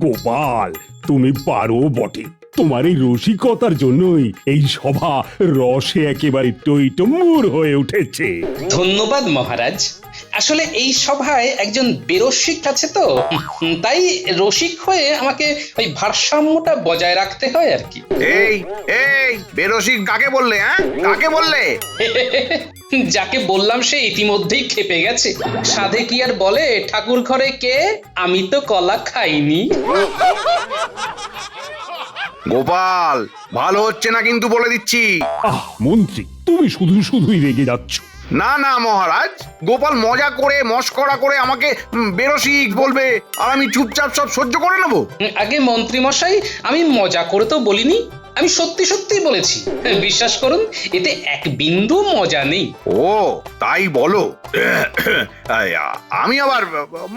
গোপাল, তুমি পারো বটে। তোমার এই রসিকতার জন্যই এই সভা রসে একেবারে টইটম্বুর হয়ে উঠেছে। ধন্যবাদ মহারাজ। আসলে এই সভায় একজন বেরসিক আছে তো, তাই রসিক হয়ে আমাকে ওই ভারসাম্যটা বজায় রাখতে হয় আর কি। এই এই বেরসিক কাকে বললে? হ্যাঁ, কাকে বললে? যাকে বললাম সে ইতিমধ্যেই খেপে গেছে। সাধে কি আর বলে, ঠাকুর ঘরে কে, আমি তো কলা খাইনি। গোপাল, ভালো হচ্ছে না কিন্তু, বলে দিচ্ছি। মন্ত্রী, তুমি শুধু শুধুই রেগে যাচ্ছ। না না মহারাজ, গোপাল মজা করে মস্করা করে আমাকে বেরসিক বলবে, আর আমি চুপচাপ সব সহ্য করে নেবো। আগে মন্ত্রী মশাই, আমি মজা করে তো বলিনি, আমি সত্যি সত্যি বলেছি। বিশ্বাস করুন, এতে এক বিন্দু মজা নেই। ও তাই বলো? আমি আবার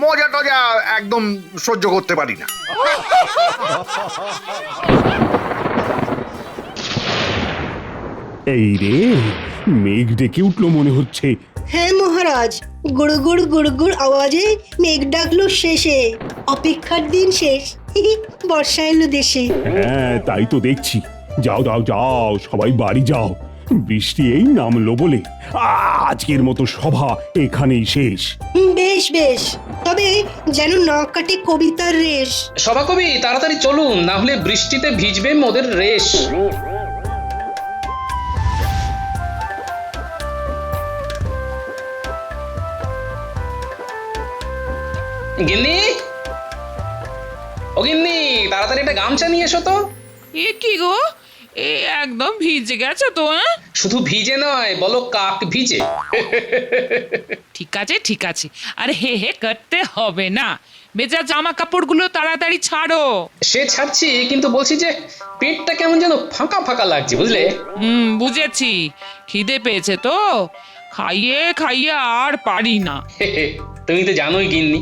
মজা টজা একদম সহ্য করতে পারি না। এই রে, মেঘ ডেকে উঠলো মনে হচ্ছে। হ্যাঁ মহারাজ, গুড়গুড় গুড়গুড় আওয়াজে মেঘ ডাকলো শেষে, অপেক্ষার দিন শেষ। বর্ষা এলো দেশে। হ্যাঁ, তাই তো দেখছি। যাও যাও যাও, সবাই বাড়ি যাও। বৃষ্টি এই নামলো বলে আজকের মতো সভা এখানেই শেষ। বেশ বেশ, তবে যেন না কাটে কবিতার রেশ। সভাকবি তাড়াতাড়ি চলুন, না হলে বৃষ্টিতে ভিজবে মোদের রেশ। গিন্নি, ও গিন্নি, তাড়াতাড়ি একটা গামছা নিয়ে এসো তো। এ কি গো, এ একদম ভিজে গেছে তো। শুধু ভিজে নয়, বলো কাক ভিজে। ঠিক আছে ঠিক আছে, আরে হে হে করতে হবে না, ভেজা জামা কাপড়গুলো তাড়াতাড়ি ছাড়ো। সে ছাড়ছি, কিন্তু বলছি যে পেটটা কেমন যেন ফাঁকা ফাঁকা লাগছে, বুঝলে? বুঝেছি, খিদে পেয়েছে তো, খাইয়ে খাইয়ে আর পারি না। তুমি তো জানোই গিন্নি,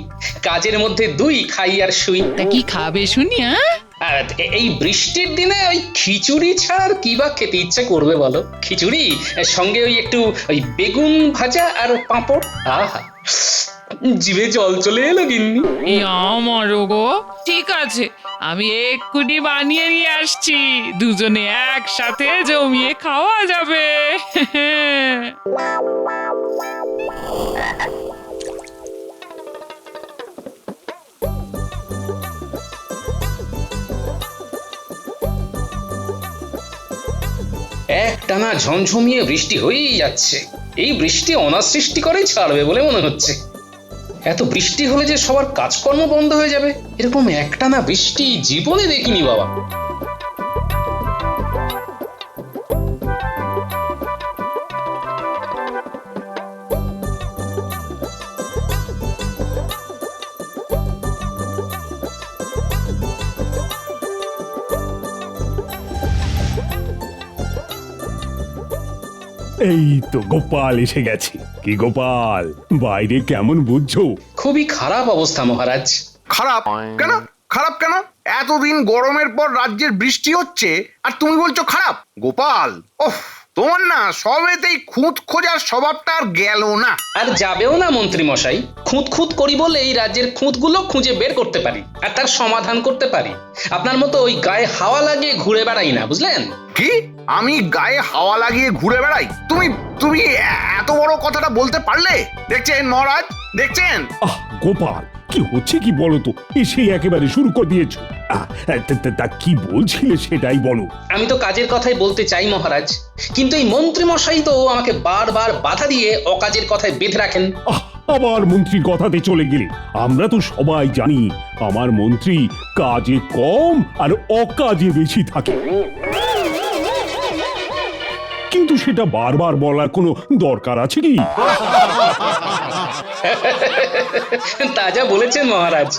কাজের মধ্যে দুই, খাই আর শুই। তা কি খাবে শুনি? আর এই বৃষ্টির দিনে ওই খিচুড়ি ছাড়া কি বা খেতে ইচ্ছে করবে বলো? খিচুড়ি সঙ্গে ওই একটু ওই বেগুন ভাজা আর পাঁপড়, আহা, জিভে জল চলে এলো গিন্নি। আমারও গো। ঠিক আছে, আমি এক্ষুনি বানিয়ে নিয়ে আসছি, দুজনে একসাথে জমিয়ে খাওয়া যাবে। একটানা ঝমঝমিয়ে বৃষ্টি হয়েই যাচ্ছে। এই বৃষ্টি অনাসৃষ্টি করেই ছাড়বে বলে মনে হচ্ছে। এত বৃষ্টি হলে যে সবার কাজকর্ম বন্ধ হয়ে যাবে, এরকম একটানা বৃষ্টি জীবনে দেখিনি বাবা। এই তো গোপাল এসে গেছে। কি গোপাল, বাইরে কেমন বুঝছো? খুবই খারাপ অবস্থা মহারাজ। খারাপ কেন? খারাপ কেন? এতদিন গরমের পর রাজ্যের বৃষ্টি হচ্ছে আর তুমি বলছো খারাপ? গোপাল, ওহ, তোমার না সবেতেই খুঁত খোঁজার স্বভাবটা আর গেল না। আর যাবেও না মন্ত্রী মশাই। খুঁত খুঁত করি বলে এই রাজ্যের খুঁতগুলো খুঁজে বের করতে পারি আর তার সমাধান করতে পারি। আপনার মতো ওই গায়ে হাওয়া লাগিয়ে ঘুরে বেড়াই না, বুঝলেন? কি? আমি গায়ে হাওয়া লাগিয়ে ঘুরে বেড়াই? তুমি তুমি এত বড় কথাটা বলতে পারলে? দেখছেন মহারাজ, দেখছেন? গোপাল, কি হচ্ছে কি বলো তো? এসে একেবারে শুরু করে দিয়েছো। তা কি বলছিলে সেটাই বলো। আমি তো কাজের কথাই বলতে চাই মহারাজ, কিন্তু এই মন্ত্রী মশাই তো আমাকে বারবার বাধা দিয়ে অকাজের কথায় বেঁধে রাখেন। আবার মন্ত্রীর কথাতে চলে গেলে। আমরা তো সবাই জানি আমার মন্ত্রী কাজে কম আর অকাজে বেশি থাকে, কিন্তু সেটা বারবার বলার কোনো দরকার আছে কি? তাজা বলেছেন মহারাজ।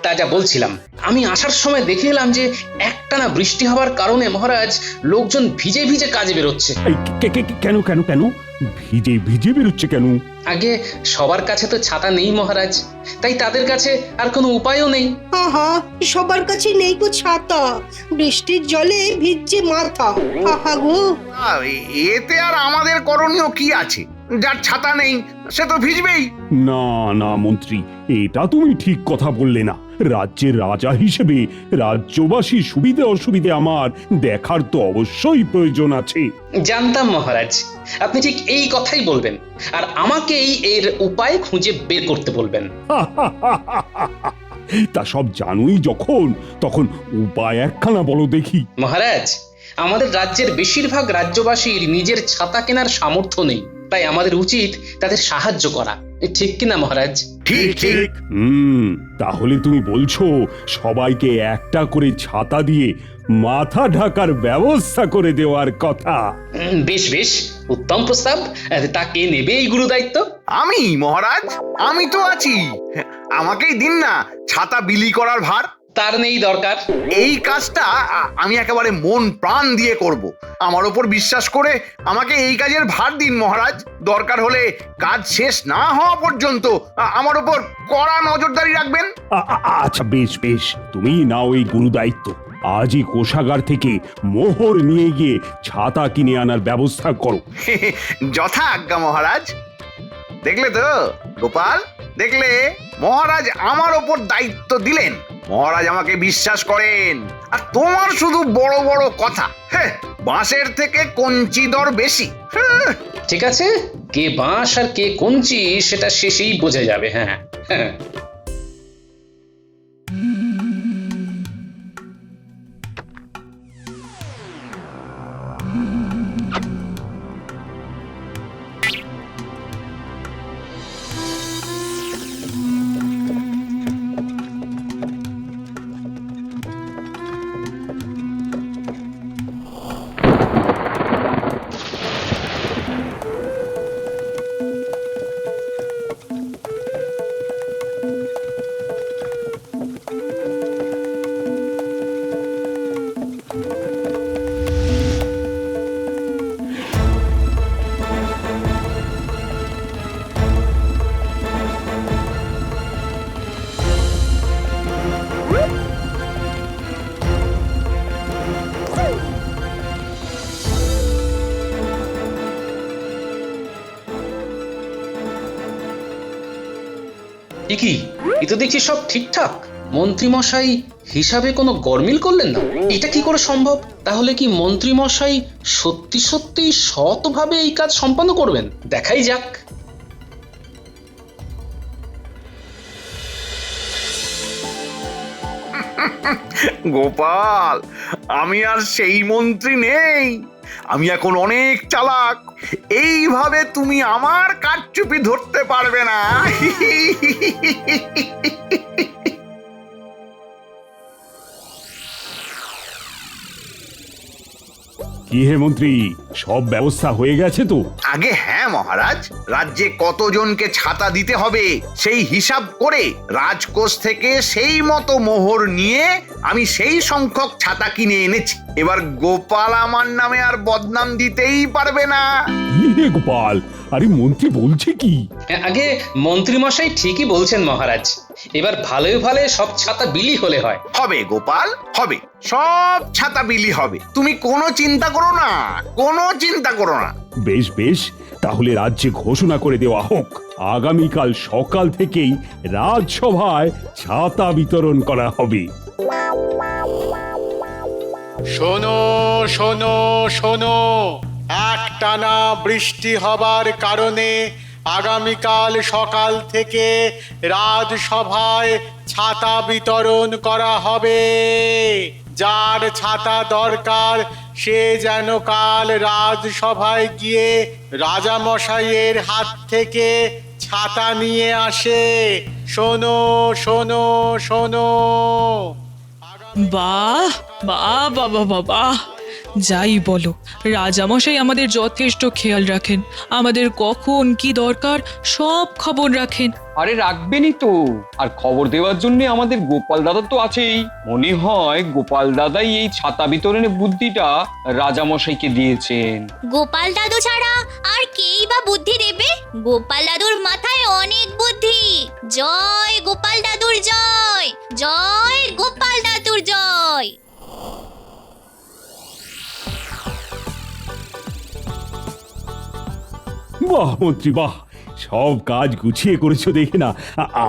তাজা বলছিলাম, আমি আসার সময় দেখে এলাম যে একটানা বৃষ্টি হওয়ার কারণে মহারাজ লোকজন ভিজে ভিজে কাজে বেরোচ্ছে। কেন কেন কেন ভিজে ভিজে বেরোচ্ছে কেন? আগে সবার কাছে তো ছাতা নেই মহারাজ, তাই তাদের কাছে আর কোনো উপায়ও নেই। আহা, সবার কাছে নেই গো ছাতা, বৃষ্টির জলে ভিজছে মাথা। আহা গো। এতে আর আমাদের করণীয় কি আছে? যার ছাতা নেই সে তো ভিজবেই। না না মন্ত্রী, এটা তুমি ঠিক কথা বললে না। রাজ্যের রাজা হিসেবে রাজ্যবাসীর সুবিধে অসুবিধে আমার দেখার তো অবশ্যই প্রয়োজন আছে। জানতাম মহারাজ, আপনি ঠিক এই কথাই বলবেন, আর আমাকেই এর উপায় খুঁজে বের করতে বলবেন। তা সব জানোই যখন, তখন উপায় একখানা বলো দেখি। মহারাজ, আমাদের রাজ্যের বেশিরভাগ রাজ্যবাসীর নিজের ছাতা কেনার সামর্থ্য নেই, তাই আমাদের উচিত তাদের সাহায্য করা, ঠিক কিনা মহারাজ? ঠিক ঠিক। তাহলে তুমি বলছো সবাইকে একটা করে ছাতা দিয়ে মাথা ঢাকার ব্যবস্থা করে দেওয়ার কথা? বেশ বেশ, উত্তম প্রস্তাব। তা কে নেবে এই গুরু দায়িত্ব? আমি মহারাজ, আমি তো আছি। আমাকেই দিন না ছাতা বিলি করার ভার। তার নেই দরকার। এই কাজটা আমি একেবারে মন প্রাণ দিয়ে করব। আমার উপর বিশ্বাস করে আমাকে এই কাজের ভার দিন মহারাজ। দরকার হলে কাজ শেষ না হওয়া পর্যন্ত আমার উপর কড়া নজরদারি রাখবেন। আচ্ছা বেশ বেশ, তুমি নাও এই গুরু দায়িত্ব। আজই কোষাগার থেকে মোহর নিয়ে গিয়ে ছাতা কিনে আনার ব্যবস্থা করো। যথা আজ্ঞা মহারাজ। দেখলে তো গোপাল, দেখলে মহারাজ আমার ওপর দায়িত্ব দিলেন। মহারাজ আমাকে বিশ্বাস করেন, আর তোমার শুধু বড় বড় কথা। বাঁশের থেকে কঞ্চি দর বেশি। ঠিক আছে, কে বাঁশ আর কে কঞ্চি সেটা শেষেই বোঝা যাবে। হ্যাঁ হ্যাঁ। কি এ তো দেখছি সব ঠিকঠাক। মন্ত্রী মশাই হিসাবে কোনো গরমিল করলেন না? এটা কি করে সম্ভব? তাহলে কি মন্ত্রী মশাই সত্যি সত্যি সৎভাবে এই কাজ সম্পন্ন করবেন? দেখাই যাক। গোপাল, আমি আর সেই মন্ত্রী নেই। আমি এখন অনেক চালাক। এইভাবে তুমি আমার কারচুপি ধরতে পারবে না। কি হে মন্ত্রী, সব ব্যবস্থা হয়ে গেছে তো? আগে হ্যাঁ মহারাজ, রাজ্যে কতজনকে ছাতা দিতে হবে সেই হিসাব করে রাজকোষ থেকে সেই মতো মোহর নিয়ে আমি সেই সংখ্যক ছাতা কিনে এনেছি। এবার গোপাল আমার নামে আর বদনাম দিতেই পারবে না। কি হে গোপাল, আরে মন্ত্রী বলছে কি? আগে মন্ত্রী মশাই ঠিকই বলছেন মহারাজ, এবার ভালোই ভালো সব ছাতা বিলি হলে হয়। হবে গোপাল, হবে, সব ছাতা বিলি হবে। তুমি কোনো চিন্তা করো না, কোনো চিন্তা করো না। বেশ বেশ, তাহলে রাজ্যে ঘোষণা করে দেওয়া হোক আগামীকাল সকাল থেকেই রাজসভায় ছাতা বিতরণ করা হবে। শোনো শোনো শোনো, একটানা বৃষ্টি হবার কারণে আগামীকাল সকাল থেকে রাজসভায় ছাতা বিতরণ করা হবে। যার ছাতা দরকার সে যেন কাল রাজসভায় গিয়ে রাজামশাইয়ের হাত থেকে ছাতা নিয়ে আসে। শোনো শোনো শোনো। বাহ বাহ বাবা বাবা, যাই বলো, রাজামশাই আমাদের যথেষ্ট খেয়াল রাখেন। আমাদের কখন কি দরকার সব খবর রাখেন। আরে রাখবেনই তো, আর খবর দেওয়ার জন্য আমাদের গোপাল দাদা তো আছেই। মনে হয় গোপাল দাদাই এই ছাতা বিতরণের বুদ্ধিটা রাজামশাইকে দিয়েছেন। গোপাল দাদু ছাড়া আর কেই বা বুদ্ধি দেবে? গোপাল দাদুর মাথায় অনেক বুদ্ধি। জয় গোপাল দাদুর জয়, জয় গোপাল দাদুর জয়। বাহ মন্ত্রী বাহ, সব কাজ গুছিয়ে করেছো দেখে না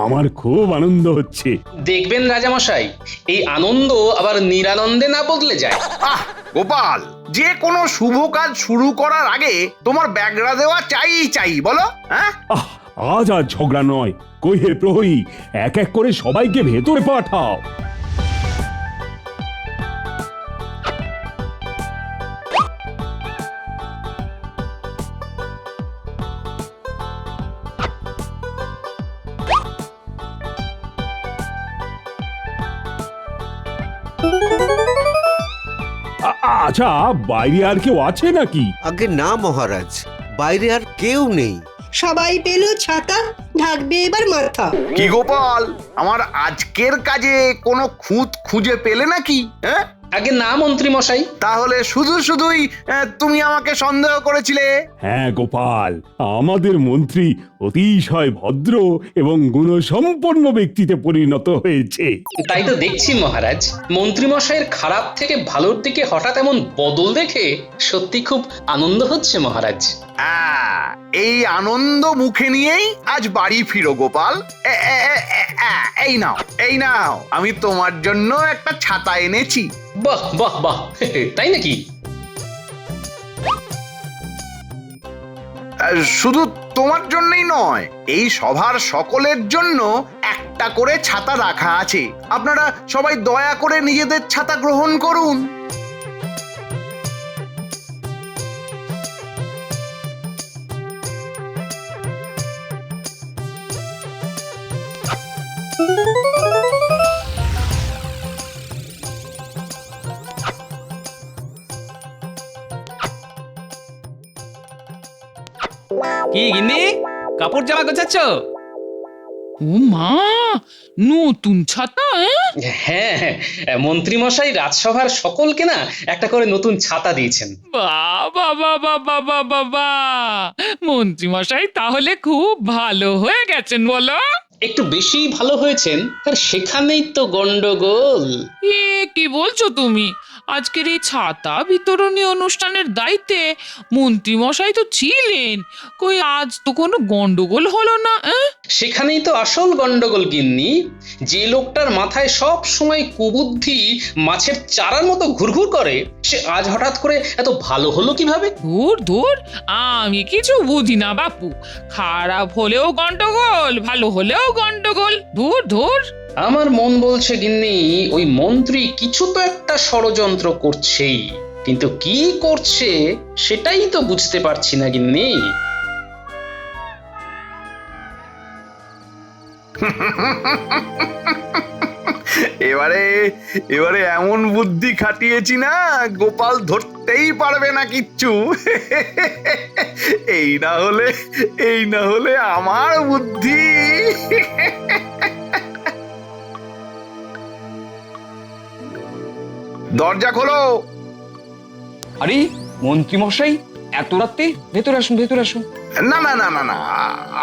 আমার খুব আনন্দ হচ্ছে। দেখবেন রাজামশাই, এই আনন্দ আবার নিরানন্দে না বদলে যায়। আহ গোপাল, যে কোনো শুভ কাজ শুরু করার আগে তোমার ব্যাগরা দেওয়া চাই বলো। হ্যাঁ, আজ আর ঝগড়া নয়, কই হে প্রহরী, এক এক করে সবাইকে ভেতরে পাঠাও। আচ্ছা, বাইরে আর কেউ আছে নাকি? আগে না মহারাজ, বাইরে আর কেউ নেই। সবাই পেল ছাতা, ঢাকবে এবার মাথা। কি গোপাল, আমার আজকের কাজে কোনো খুঁত খুঁজে পেলে নাকি? হ্যাঁ, আগে না মন্ত্রী মশাই। তাহলে শুধুই তুমি আমাকে সন্দেহ করেছিলে। হ্যাঁ গোপাল, আমাদের মন্ত্রী অতিশয় ভদ্র এবং গুণসম্পন্ন ব্যক্তিতে পরিণত হয়েছে। তাই তো দেখছি মহারাজ, মন্ত্রী মশাইয়ের খারাপ থেকে ভালোর দিকে হঠাৎ এমন বদল দেখে সত্যি খুব আনন্দ হচ্ছে মহারাজ। এই আনন্দ মুখে নিয়েই আজ বাড়ি ফিরো গোপাল। এই নাও আমি তোমার জন্য একটা ছাতা এনেছি। বাহ বাহ বাহ, তাই নাকি? শুধু তোমার জন্যই নয়, এই সভার সকলের জন্য একটা করে ছাতা রাখা আছে। আপনারা সবাই দয়া করে নিজেদের ছাতা গ্রহণ করুন। কি গিন্নি, কাপড় জামা গোছাচ্ছ? ও মা, নতুন ছাতা? হ্যাঁ, মন্ত্রী মশাই রাজসভার সকলকে না একটা করে নতুন ছাতা দিয়েছেন। বাবা বাবা বাবা বাবা, মন্ত্রী মশাই তাহলে খুব ভালো হয়ে গেছেন বলো। একটু বেশি ভালো হয়েছেন, আর সেখানেই তো গন্ডগোল। এ কি বলছো তুমি? আজকের এই ছাতা বিতরণী অনুষ্ঠানের দায়িত্বে মন্ত্রী মশাই তো ছিলেন, কই আজ তো কোনো গন্ডগোল হলো না? সেখানেই তো আসল গন্ডগোল গিন্নি। যে লোকটার মাথায় সব সময় কুবুদ্ধি মাছের চারার মতো ঘুরঘুর করে, সে আজ হঠাৎ করে এত ভালো হলো কিভাবে? ধুর ধুর, আমি কিছু বুঝি না বাপু। খারাপ হলেও গন্ডগোল, ভালো হলেও গন্ডগোল। ধুর ধুর। আমার মন বলছে গিন্নি, ওই মন্ত্রী কিছু তো একটা ষড়যন্ত্র করছেই, কিন্তু কি করছে সেটাই তো বুঝতে পারছি না গিন্নি। এবারে এমন বুদ্ধি খাটিয়েছি না, গোপাল ধরতেই পারবে না কিচ্ছু। এই না হলে আমার বুদ্ধি। দরজা খোলো। আরে মন্ত্রী মশাই, এত রাতে? ভেতরে আসুন, ভেতরে আসুন। না,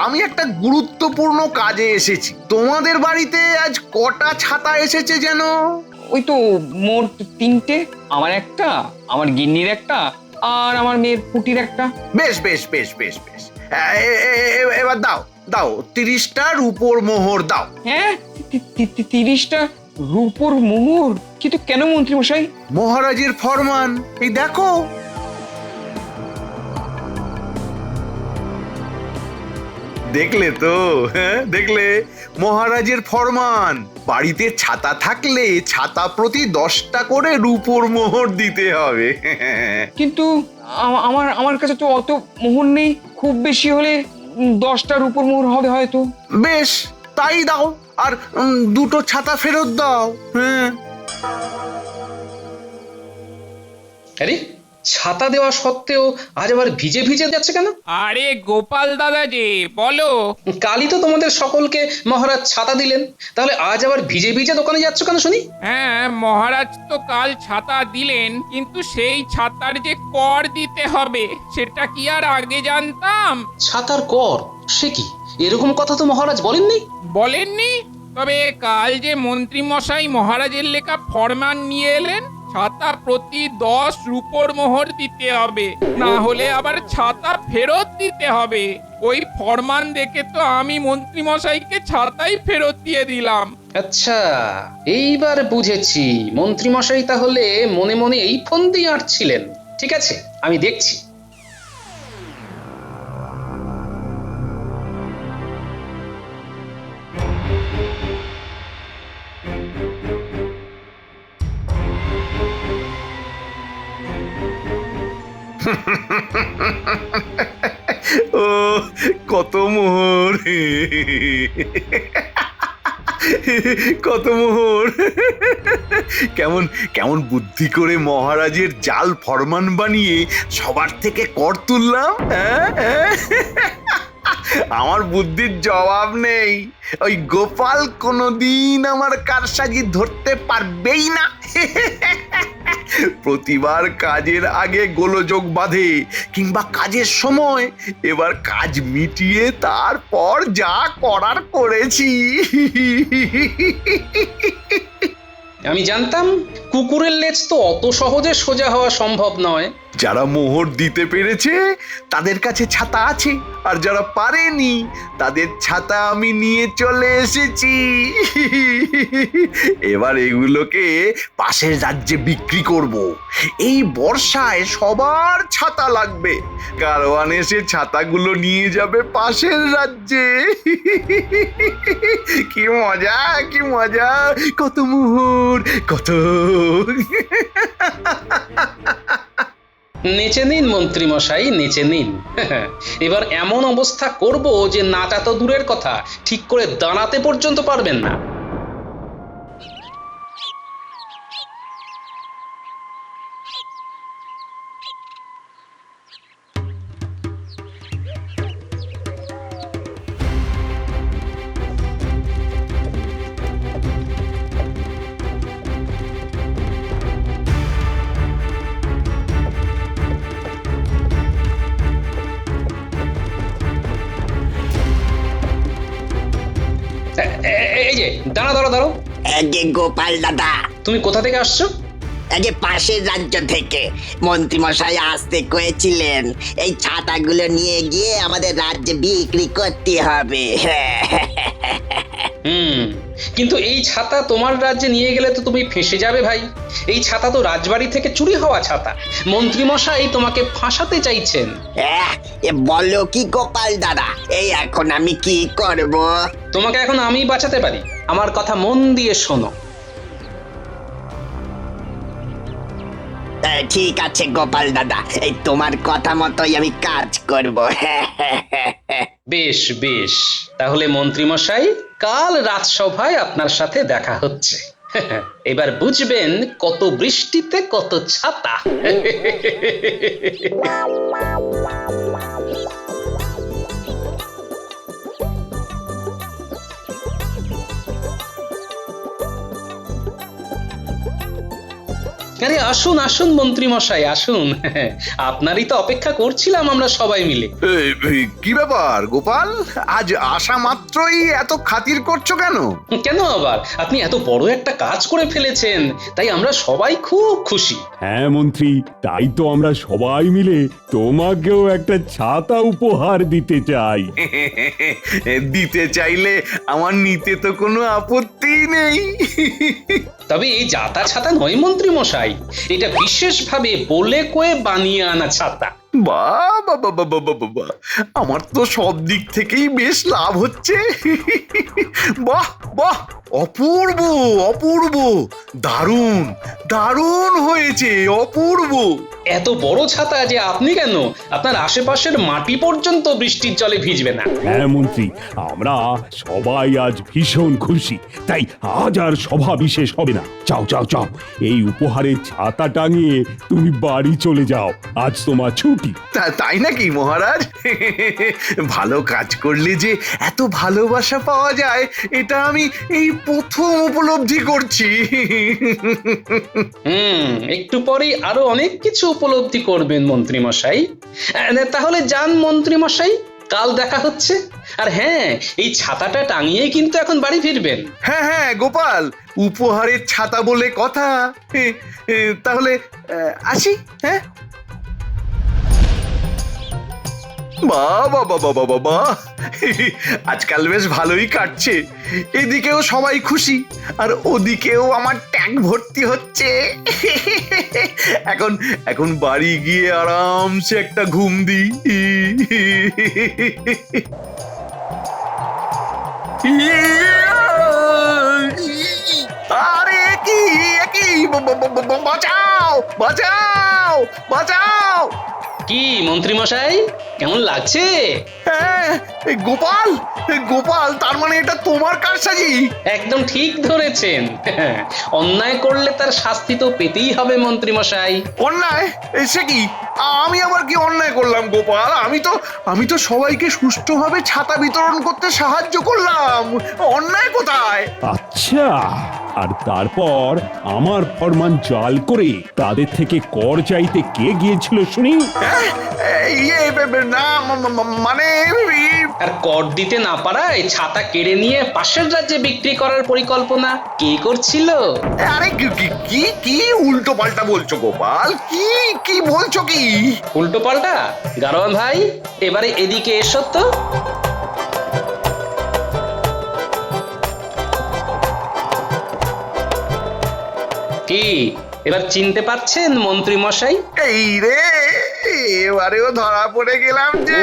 আমি একটা গুরুত্বপূর্ণ কাজে এসেছি। তোমাদের বাড়িতে আজ কটা ছাতা এসেছে যেন? ওই তো মোট 3টে, আমার একটা, আমার গিন্নির একটা, আর আমার মেয়ের পুটির একটা। বেশ, এবার দাও 30টা রূপোর মোহর দাও। হ্যাঁ, 30টা রূপোর মোহর? কিন্তু কেন মন্ত্রী মশাই? মহারাজের ফরমান, এই দেখো। দেখলে তো? হ্যাঁ, দেখলে? মহারাজের ফরমান, বাড়িতে ছাতা থাকলে ছাতা প্রতি 10টা করে রূপোর মোহর দিতে হবে। কিন্তু আমার কাছে তো অত মোহর নেই, খুব বেশি হলে 10টা রূপোর মোহর হবে হয়তো। বেশ, তাই দাও, আর 2টো ছাতা ফেরত দাও। হ্যাঁ। আরে, ছাতা দেওয়া সত্ত্বেও আজ আবার ভিজে ভিজে যাচ্ছে কেন? আরে গোপাল দাদা যে, বলো। কালই তো তোমাদের সকলকে মহারাজ ছাতা দিলেন, তাহলে আজ আবার ভিজে ভিজে দোকানে যাচ্ছ কেন শুনি? হ্যাঁ, মহারাজ তো কাল ছাতা দিলেন, কিন্তু সেই ছাতার যে কর দিতে হবে সেটা কি আর আগে জানতাম? ছাতার কর? সে কি, এরকম কথা তো মহারাজ বলেননি। বলেননি? তবে কাল যে মন্ত্রী মশাই মহারাজের লেখা ফরমান নিয়ে এলেন, ছাতা প্রতি 10 রূপোর মোহর দিতে হবে, না হলে আবার ছাতা ফেরত দিতে হবে। ওই ফরমান দেখে তো আমি মন্ত্রী মশাইকে ছাতাই ফেরত দিয়ে দিলাম। আচ্ছা, এইবার বুঝেছি মন্ত্রী মশাই তাহলে মনে মনে এই ফন্দি আঁটছিলেন। ঠিক আছে, আমি দেখছি। ও কত মোহর, কত মোহর। কেমন কেমন বুদ্ধি করে মহারাজের জাল ফরমান বানিয়ে সবার থেকে কর তুললাম। আমার বুদ্ধির জবাব নেই। ওই গোপাল কোনোদিন আমার কারসাজি ধরতে পারবেই না। প্রতিবার কাজের আগে গোলযোগ বাঁধে কিংবা কাজের সময়, এবার কাজ মিটিয়ে তারপর যা করার করেছি। আমি জানতাম কুকুরের লেজ তো অত সহজে সোজা হওয়া সম্ভব নয়। যারা মোহর দিতে পেরেছে তাদের কাছে ছাতা আছে, আর যারা পারেনি তাদের ছাতা আমি নিয়ে চলে এসেছি। এবার এগুলোকে পাশের রাজ্যে বিক্রি করব। এই বর্ষায় সবার ছাতা লাগবে, কারওয়ান এসে ছাতাগুলো নিয়ে যাবে পাশের রাজ্যে। কি মজা, কি মজা, কত মোহর, কত। নেচে নিন মন্ত্রী মশাই, নেচে নিন। এবার এমন অবস্থা করব যে নাচা তো দূরের কথা, ঠিক করে দাঁড়াতে পর্যন্ত পারবেন না। এই যে দাঁড়া দাঁড়া দাঁড়ো। আগে গোপাল দাদা, তুমি কোথা থেকে আসছো? আগে পাশের রাজ্য থেকে। মন্ত্রী মশাই আসতে কয়েছিলেন এই ছাতাগুলো নিয়ে গিয়ে আমাদের রাজ্যে বিক্রি করতে হবে। কিন্তু এই ছাতা তোমার রাজ্যে নিয়ে গেলে তো তুমি ফেঁসে যাবে ভাই। এই ছাতা তো রাজবাড়ি থেকে চুরি হওয়া ছাতা। মন্ত্রী মশাই তোমাকে ফাঁসাতে চাইছেন। বলো কি গোপাল দাদা, এই এখন আমি কি করব? তোমাকে এখন আমি বাঁচাতে পারি। আমার কথা মন দিয়ে শোনো। ঠিক আছে গোপাল দাদা, এই তোমার কথা মতোই আমি কাজ করব। বেশ বেশ, তাহলে মন্ত্রী মশাই কাল রাজসভায় আপনার সাথে দেখা হচ্ছে। এবার বুঝবেন কত বৃষ্টিতে কত ছাতা। আরে আসুন আসুন মন্ত্রী মশাই আসুন। আপনারই তো অপেক্ষা করছিলাম আমরা সবাই মিলে। কি ব্যাপার গোপাল, আজ আসা মাত্রই এত খাতির করছো কেন? কেন আবার, আপনি এত বড় একটা কাজ করে ফেলেছেন, তাই আমরা সবাই খুব খুশি। হ্যাঁ মন্ত্রী, তাই তো আমরা সবাই মিলে তোমাকেও একটা ছাতা উপহার দিতে চাই। দিতে চাইলে আমার নিতে তো কোনো আপত্তি নেই। তবে এই জাতা ছাতা নয় মন্ত্রী মশাই, এটা বিশেষভাবে বলে কয়ে বানিয়ে আনা ছাতা। বাহ বাবা বাবা বাবা, আমার তো সব দিক থেকেই বেশ লাভ হচ্ছে। বাহ বাহ, অপূর্ব অপূর্ব, দারুণ দারুণ হয়েছে, অপূর্ব। এত বড় ছাতা যে আপনি কেন, আপনার আশেপাশের মাটি পর্যন্ত বৃষ্টির জলে ভিজবে না। হ্যাঁ মন্ত্রী, আমরা সবাই আজ ভীষণ খুশি, তাই আজ আর সভা বিশেষ হবে না। যাও যাও যাও, এই উপহারের ছাতা টাঙিয়ে তুমি বাড়ি চলে যাও, আজ তোমার ছুটি। তাই নাকি মহারাজ? ভালো কাজ করলে যে এত ভালোবাসা পাওয়া যায়, এটা আমি এই প্রথম উপলব্ধি করছি। একটু পরেই আরো অনেক কিছু উপলব্ধি করবেন মন্ত্রী মশাই। তাহলে যান মন্ত্রী মশাই, কাল দেখা হচ্ছে। আর হ্যাঁ, এই ছাতাটা টাঙিয়েই কিন্তু এখন বাড়ি ফিরবেন। হ্যাঁ হ্যাঁ গোপাল, উপহারের ছাতা বলে কথা। তাহলে আসি। হ্যাঁ, বাবা বাবা বাবা বাবা, আজকাল বেশ ভালোই কাটছে। এদিকেও সবাই খুশি, আর ওদিকেও আমার ট্যাঙ্ক ভর্তি হচ্ছে। এখন এখন বাড়ি গিয়ে আরামসে একটা ঘুম দিই। আরে কি কি, বাঁচাও বাঁচাও বাঁচাও! কি মন্ত্রী মশাই, কেমন লাগছে? হ্যাঁ, গোপাল গোপাল, তার মানে এটা তোমার কারসাজি? একদম ঠিক ধরেছেন। অন্যায় করলে তার শাস্তি তো পেতেই হবে মন্ত্রী মশাই। অন্যায়? সে কি? আমি আবার কি অন্যায় করলাম গোপাল? আমি তো সবাইকে সুষ্ঠুভাবে ছাতা বিতরণ করতে সাহায্য করলাম। অন্যায় কোথায়? আচ্ছা, আর তারপর আমার ফরমান জাল করে তাদের থেকে কর চাইতে কে গিয়েছিল শুনি? না, মানে আর কর দিতে না পারায় ছাতা কেড়ে নিয়ে পাশের রাজ্যে বিক্রি করার পরিকল্পনা কে করছিল? আরে কি কি উল্টো পাল্টা বলছো গোপাল? কি কি বলছো কি? উল্টো পাল্টা? গারোয়ান ভাই, এবারে এদিকে এসো তো। কি এবার চিনতে পারছেন মন্ত্রী মশাই? এই রে, এবারেও ধরা পড়ে গেলাম যে।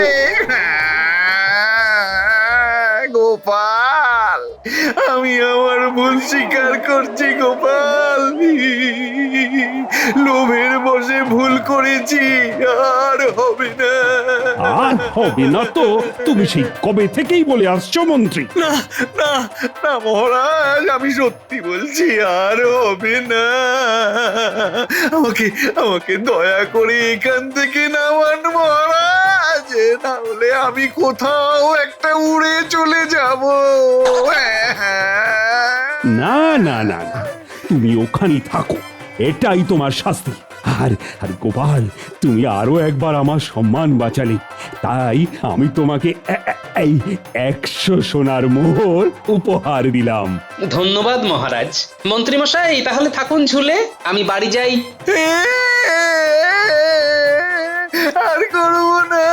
গোপাল, আমি আমার ভুল স্বীকার করছি গোপাল। লোভের বশে ভুল করেছি, আর হবে না। আর হবে না তো? তুমি সেই কবে থেকেই বলে আসছো মন্ত্রী। না না না মহারাজ, আমি সত্যি বলছি, আর হবে না। আমাকে আমাকে দয়া করে এখান থেকে নামান মহারাজ, না হলে আমি কোথাও একটা উড়ে চলে যাব। না না না না, তুমি ওখানেই থাকো, এটাই তোমার শাস্তি। আর আর গোপাল, তুমি আরো একবার আমার সম্মান বাঁচালে, তাই আমি তোমাকে এই 100 সোনার মোহর উপহার দিলাম। ধন্যবাদ মহারাজ। মন্ত্রী মশাই তাহলে থাকুন ঝুলে, আমি বাড়ি যাই। আর করবো না,